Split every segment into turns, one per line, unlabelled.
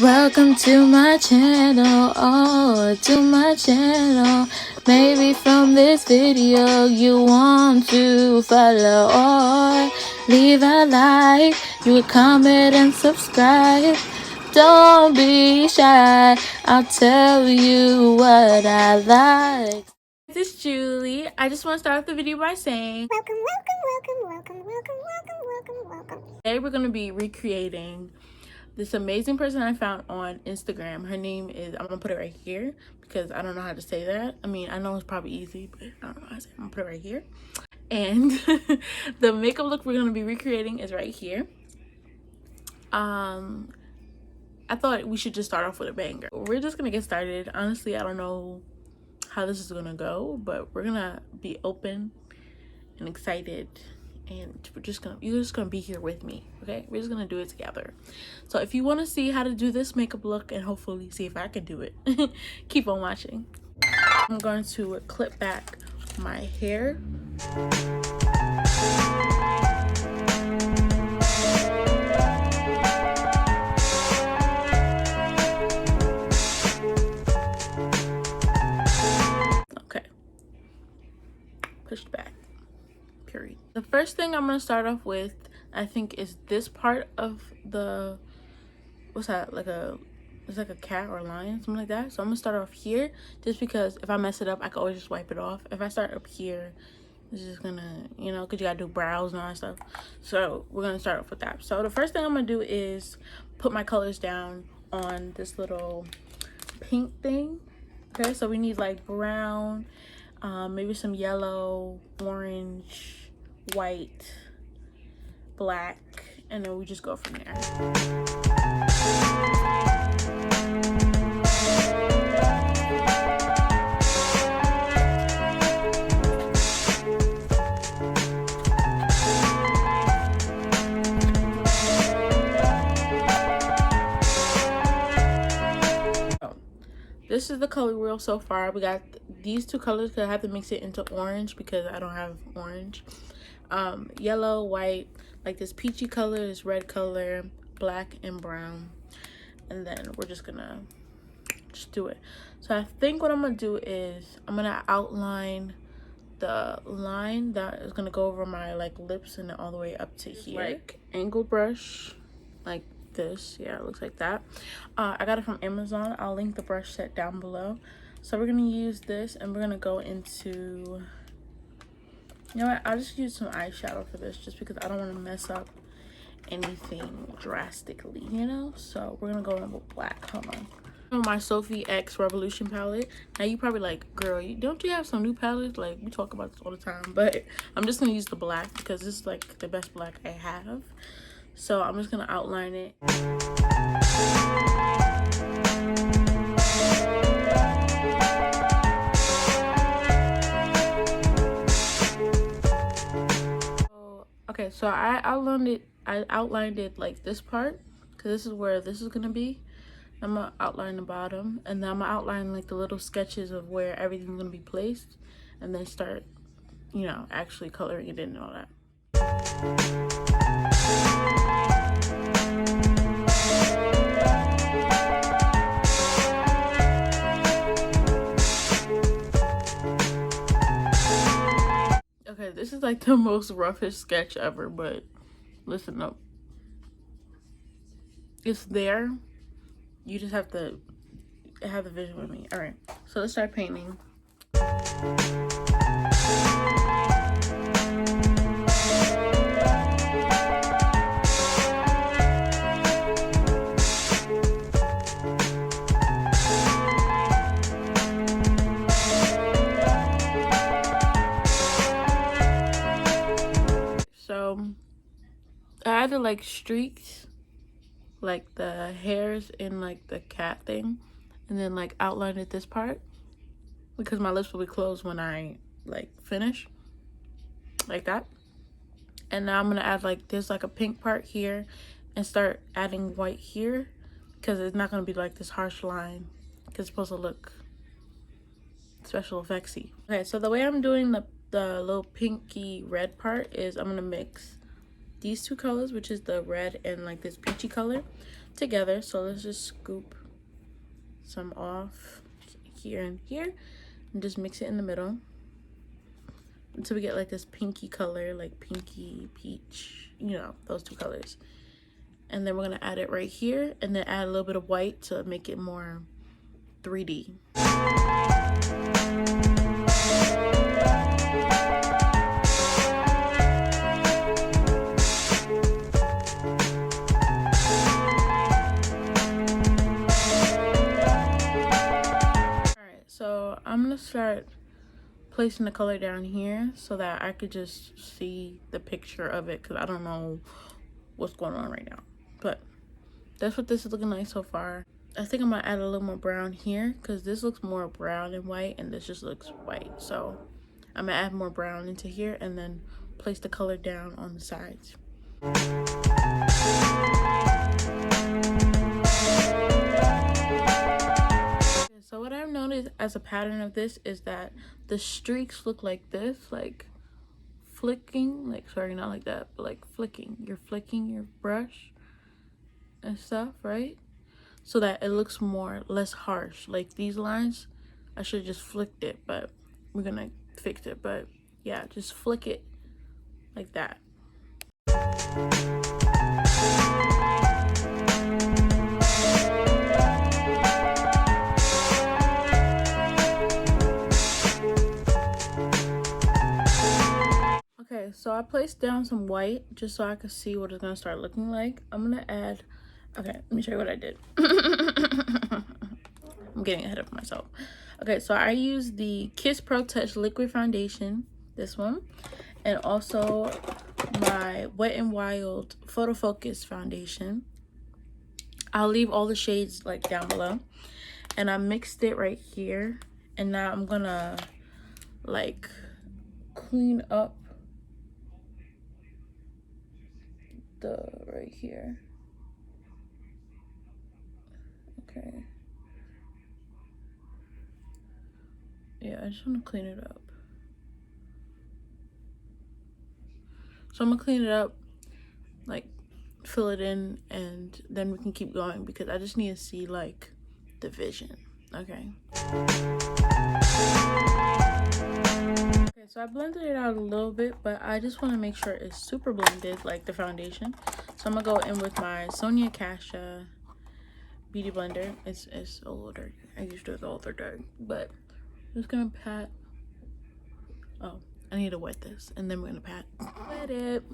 Welcome to my channel, to my channel. Maybe from this video you want to follow or leave a like, you would comment and subscribe. Don't be shy, I'll tell you what I like. This is Julie. I just want to start off the video by saying welcome. Today we're going to be recreating this amazing person I found on Instagram. Her name is, I'm gonna put it right here because I don't know how to say that. I mean, I know it's probably easy, but I don't know how to say it. I'm gonna put it right here. And the makeup look we're gonna be recreating is right here. I thought we should just start off with a banger. We're just gonna get started. Honestly, I don't know how this is gonna go, but we're gonna be open and excited, and you're just gonna be here with me. Okay, we're just gonna do it together. So if you want to see how to do this makeup look and hopefully see if I can do it, keep on watching. I'm going to clip back my hair. Okay, pushed back. Period. The first thing I'm gonna start off with, I think, is this part of the, what's that, it's like a cat or a lion, something like that. So I'm gonna start off here just because if I mess it up I can always just wipe it off. If I start up here, it's just gonna, you know, because you gotta do brows and all that stuff. So we're gonna start off with that. So the first thing I'm gonna do is put my colors down on this little pink thing. Okay, so we need like brown, maybe some yellow, orange, white, black, and then we just go from there. This is the color wheel so far. We got these two colors because I have to mix it into orange because I don't have orange. Yellow, white, like this peachy color, this red color, black, and brown. And then we're just gonna just do it. So I think what I'm gonna do is I'm gonna outline the line that is gonna go over my like lips and then all the way up to here. Like angle brush, like this. Yeah, it looks like that. I got it from Amazon. I'll link the brush set down below. So we're gonna use this and we're gonna go into, you know what, I'll just use some eyeshadow for this just because I don't want to mess up anything drastically, you know. So we're gonna go in with black. Hold on. My Soph X Revolution palette. Now you probably like, girl, don't you have some new palettes? Like, we talk about this all the time, but I'm just gonna use the black because this is like the best black I have. So I'm just gonna outline it. Okay, so I outlined it like this part because this is where this is gonna be. I'm gonna outline the bottom, and then I'm gonna outline like the little sketches of where everything's gonna be placed, and then start, you know, actually coloring it in and all that. Okay, this is like the most roughest sketch ever, but listen up. It's there. You just have to have the vision with me. All right, so let's start painting. So I added like streaks, like the hairs in like the cat thing, and then like outlined this part because my lips will be closed when I like finish, like that. And now I'm gonna add like there's like a pink part here and start adding white here because it's not gonna be like this harsh line because it's supposed to look special effectsy. Okay, so the way I'm doing the little pinky red part is I'm gonna mix these two colors, which is the red and like this peachy color, together. So let's just scoop some off here and here and just mix it in the middle until we get like this pinky color, like pinky peach, you know, those two colors. And then we're gonna add it right here and then add a little bit of white to make it more 3D. So I'm gonna start placing the color down here so that I could just see the picture of it, because I don't know what's going on right now. But that's what this is looking like so far. I think I'm gonna add a little more brown here because this looks more brown and white and this just looks white. So I'm gonna add more brown into here and then place the color down on the sides. So what I've noticed as a pattern of this is that the streaks look like this, like flicking, like, sorry, not like that, but like flicking. You're flicking your brush and stuff, right? So that it looks less harsh. Like these lines, I should have just flicked it, but we're gonna fix it. But yeah, just flick it like that. Okay, so I placed down some white just so I could see what it's gonna start looking like. I'm gonna add, okay, let me show you what I did. I'm getting ahead of myself. Okay, so I used the Kiss Pro Touch Liquid Foundation, this one, and also my Wet n Wild Photo Focus Foundation. I'll leave all the shades like down below. And I mixed it right here. And now I'm gonna like clean up the right here. Okay. Yeah, I just want to clean it up. So I'm gonna clean it up, like fill it in, and then we can keep going because I just need to see like the vision. Okay. Okay, so I blended it out a little bit, but I just want to make sure it's super blended, like the foundation. So I'm gonna go in with my Sonia Kasha beauty blender. It's a little dirty. I used to do it the older dirty, but I'm just gonna pat. Oh, I need to wet this, and then we're gonna pat. Wet it.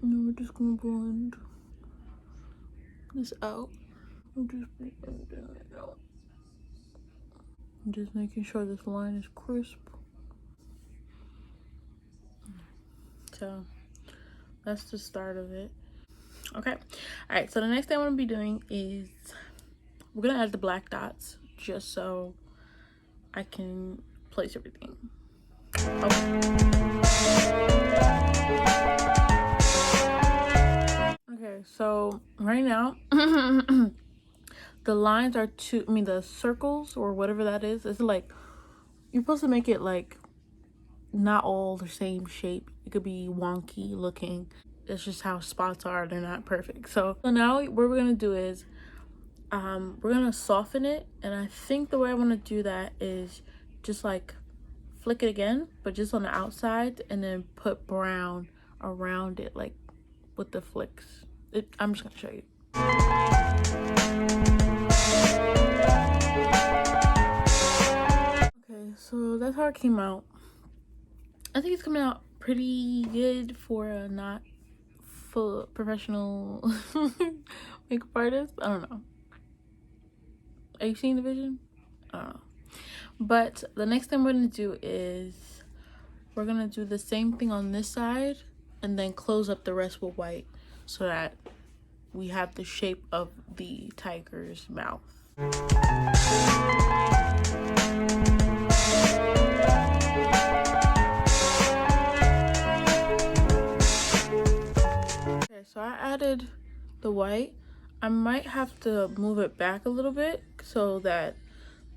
And then we're just gonna blend this out. I'm just making sure this line is crisp. So that's the start of it. Okay, all right, so the next thing I'm gonna be doing is we're gonna add the black dots just so I can place everything. Okay, so right now the lines are the circles or whatever that is, it's like you're supposed to make it like not all the same shape. It could be wonky looking. It's just how spots are. They're not perfect. So now what we're gonna do is we're gonna soften it, and I think the way I want to do that is just like flick it again, but just on the outside, and then put brown around it, like with the flicks. I'm just gonna show you. Okay, so that's how it came out. I think it's coming out pretty good for a not full professional makeup artist. I don't know. Are you seeing the vision? I don't know. But the next thing we're gonna do is we're gonna do the same thing on this side and then close up the rest with white so that we have the shape of the tiger's mouth. Okay, so I added the white. I might have to move it back a little bit so that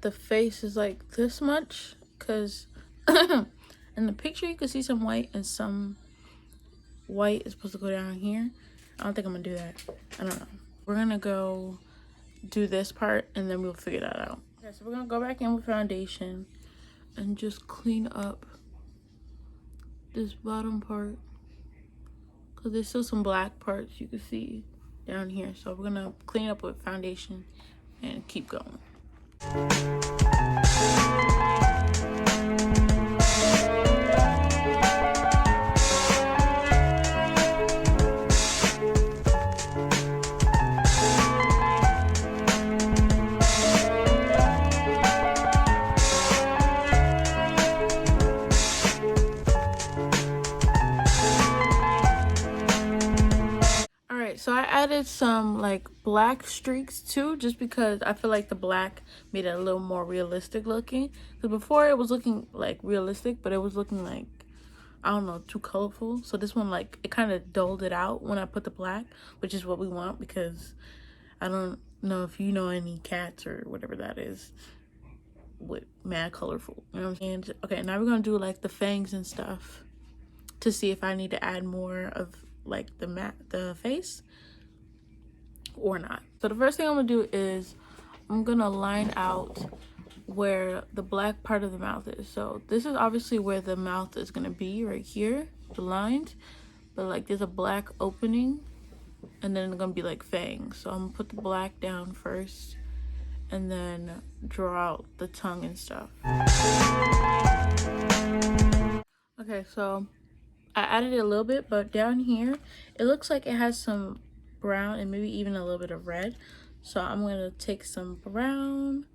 the face is like this much, because in the picture you can see some white and some white is supposed to go down here. I don't think I'm gonna do that. I don't know. We're gonna go do this part and then we'll figure that out. Okay, so we're gonna go back in with foundation and just clean up this bottom part, because there's still some black parts you can see down here. So we're gonna clean up with foundation and keep going. So I added some like black streaks too, just because I feel like the black made it a little more realistic looking. Because before it was looking like realistic, but it was looking like, I don't know, too colorful. So this one, like, it kind of dulled it out when I put the black, which is what we want, because I don't know if you know any cats or whatever that is with mad colorful, you know what I'm saying? Okay, now we're gonna do like the fangs and stuff to see if I need to add more of like the face or not. So the first thing I'm gonna do is I'm gonna line out where the black part of the mouth is. So this is obviously where the mouth is gonna be, right here, the lines, but like there's a black opening and then it's gonna be like fangs. So I'm gonna put the black down first and then draw out the tongue and stuff. Okay, so I added it a little bit, but down here it looks like it has some brown and maybe even a little bit of red. So I'm gonna take some brown,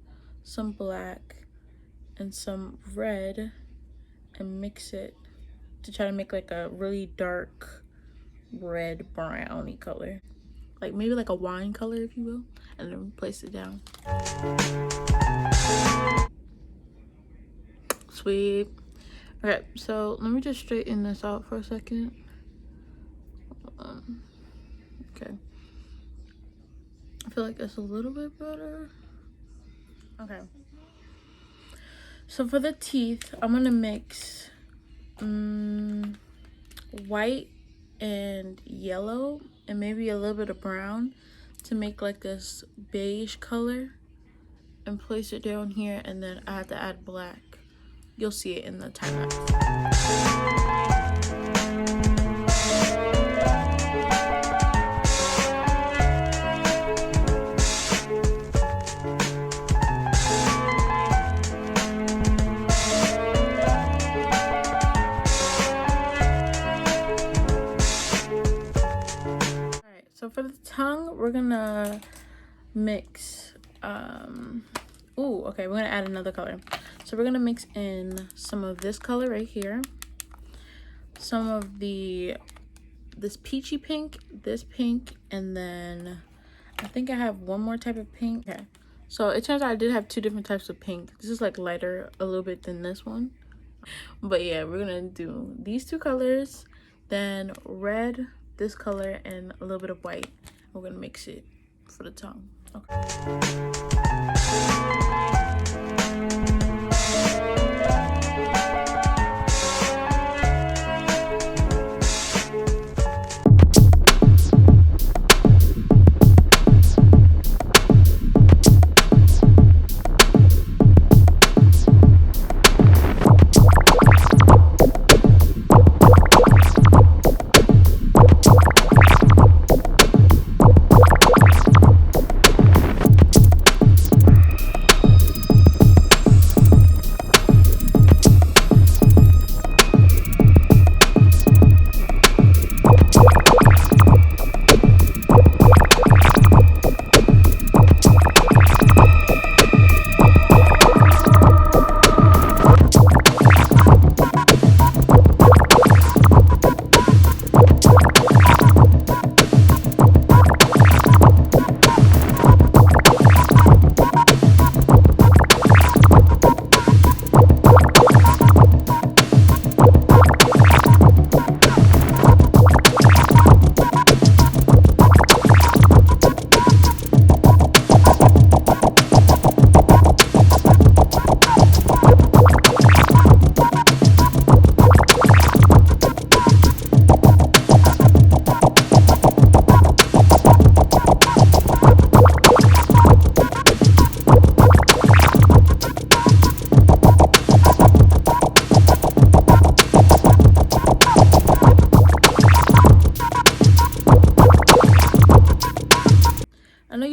some black, and some red and mix it to try to make like a really dark red browny color, like maybe like a wine color, if you will, and then place it down. Sweet. Okay, so let me just straighten this out for a second. Okay, I feel like that's a little bit better. Okay, so for the teeth, I'm gonna mix white and yellow and maybe a little bit of brown to make like this beige color and place it down here, and then I have to add black. You'll see it in the time lapse. Alright, so for the tongue, we're gonna mix okay, we're gonna add another color. So we're gonna mix in some of this color right here, some of this peachy pink, this pink, and then I think I have one more type of pink. Okay, so it turns out I did have two different types of pink. This is like lighter a little bit than this one, but yeah, we're gonna do these two colors, then red, this color, and a little bit of white. We're gonna mix it for the tongue. Okay.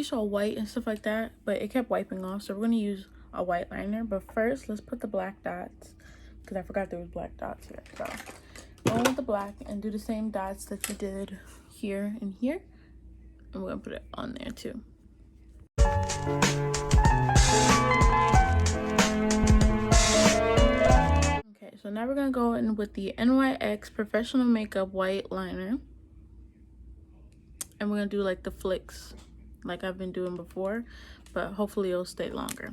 you saw white and stuff like that, but it kept wiping off, so we're going to use a white liner. But first, let's put the black dots, because I forgot there was black dots here. So go with the black and do the same dots that you did here and here, and we're going to put it on there too. Okay, so now we're going to go in with the NYX Professional Makeup White Liner, and we're going to do like the flicks like I've been doing before, but hopefully it'll stay longer.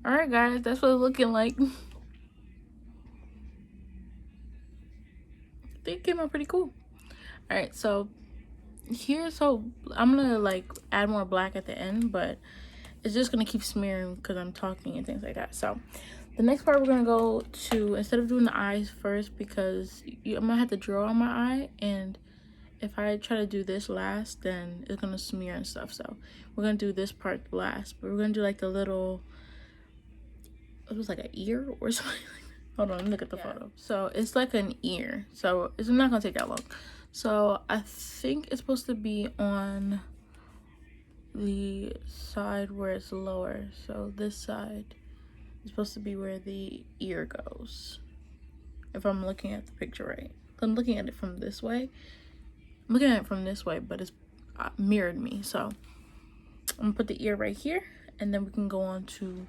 Alright guys, that's what it's looking like. I think it came out pretty cool. Alright, so here, so I'm gonna like add more black at the end, but it's just gonna keep smearing because I'm talking and things like that. So the next part we're gonna go to, instead of doing the eyes first, because I'm gonna have to draw on my eye, and if I try to do this last, then it's gonna smear and stuff. So we're gonna do this part last, but we're gonna do like the little, it was like an ear or something. Hold on, look at the photo. So it's like an ear, so it's not gonna take that long. So I think it's supposed to be on the side where it's lower. So this side is supposed to be where the ear goes, if I'm looking at the picture right. I'm looking at it from this way. I'm looking at it from this way, but it's mirrored me. So I'm gonna put the ear right here, and then we can go on to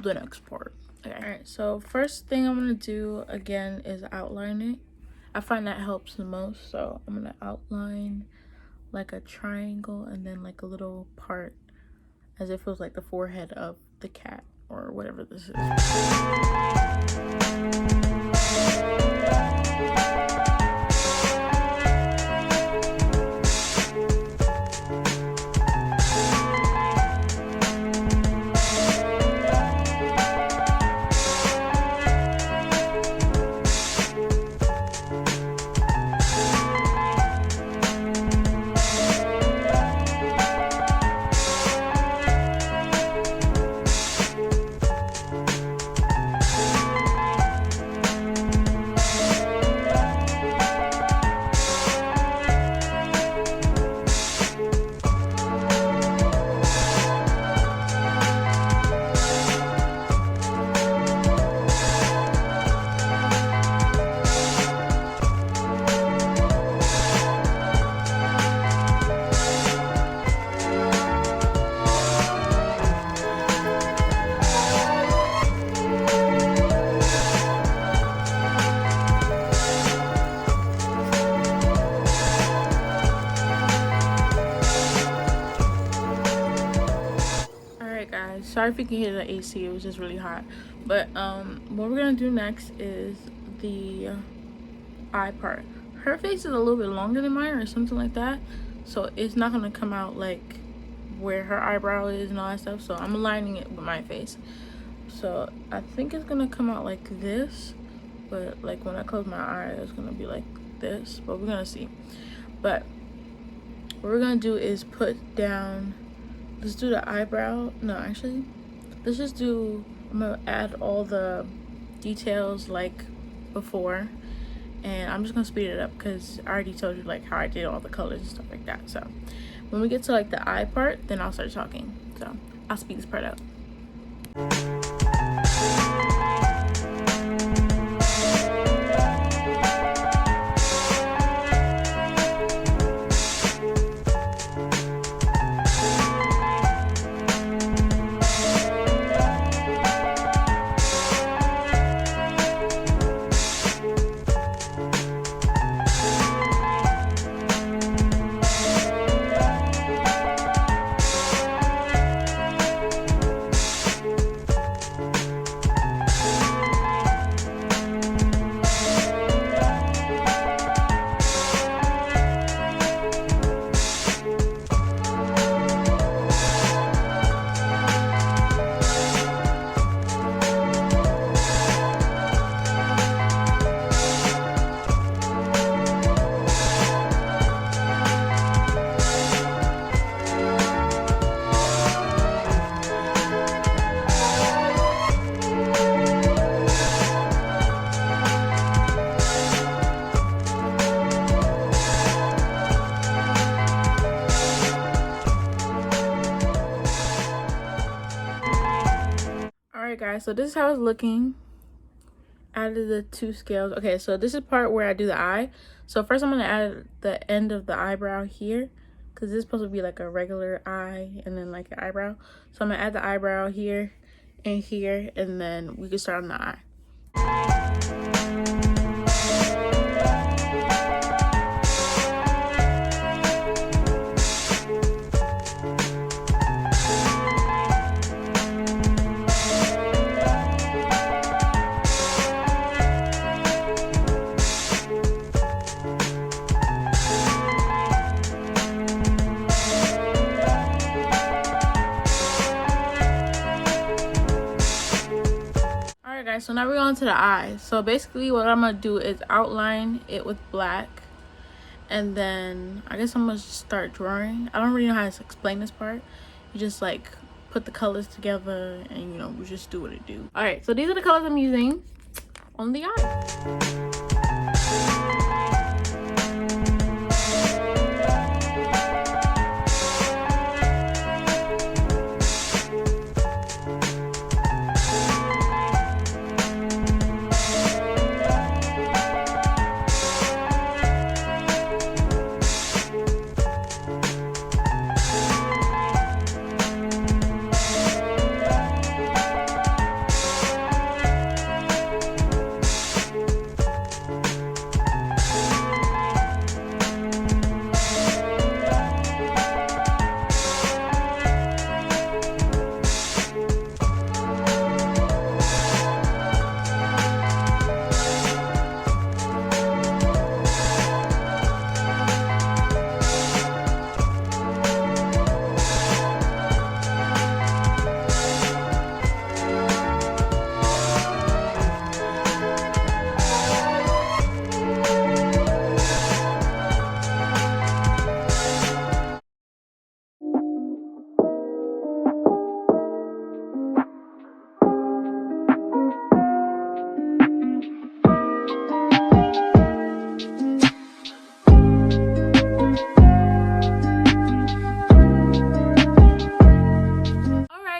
the next part. Okay, all right, so first thing I'm gonna do again is outline it. I find that helps the most. So I'm gonna outline like a triangle and then like a little part as if it was like the forehead of the cat or whatever this is. Sorry if you can hear the AC, it was just really hot. But what we're gonna do next is the eye part. Her face is a little bit longer than mine or something like that, so it's not gonna come out like where her eyebrow is and all that stuff. So I'm aligning it with my face, so I think it's gonna come out like this, but like when I close my eye it's gonna be like this, but we're gonna see. But what we're gonna do is put down, let's do the eyebrow. No, actually, let's just do, I'm gonna add all the details like before, and I'm just gonna speed it up because I already told you like how I did all the colors and stuff like that. So when we get to like the eye part, then I'll start talking. So I'll speed this part up. guys, so this is how it's looking. Added the 2 scales. Okay, so this is part where I do the eye. So first I'm gonna add the end of the eyebrow here, because this is supposed to be like a regular eye and then like an eyebrow. So I'm gonna add the eyebrow here and here, and then we can start on the eye. So now we're on to the eyes. So basically what I'm gonna do is outline it with black, and then I guess I'm gonna start drawing. I don't really know how to explain this part. You just like put the colors together and you know, we just do what it do. All right, so these are the colors I'm using on the eye.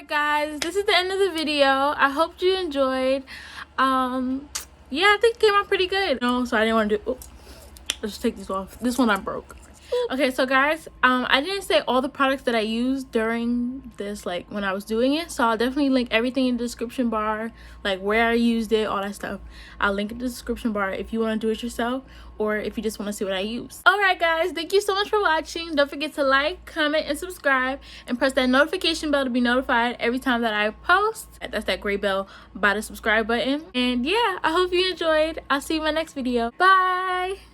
Guys, this is the end of the video. I hope you enjoyed. Yeah, I think it came out pretty good. No, so I didn't want to do. Oh, let's just take these off. This one I broke. Okay, so guys, I didn't say all the products that I used during this, like when I was doing it, so I'll definitely link everything in the description bar, like where I used it, all that stuff. I'll link in the description bar if you want to do it yourself, or if you just want to see what I use. All right guys, thank you so much for watching. Don't forget to like, comment, and subscribe, and press that notification bell to be notified every time that I post. That's that gray bell by the subscribe button. And yeah, I hope you enjoyed. I'll see you in my next video. Bye.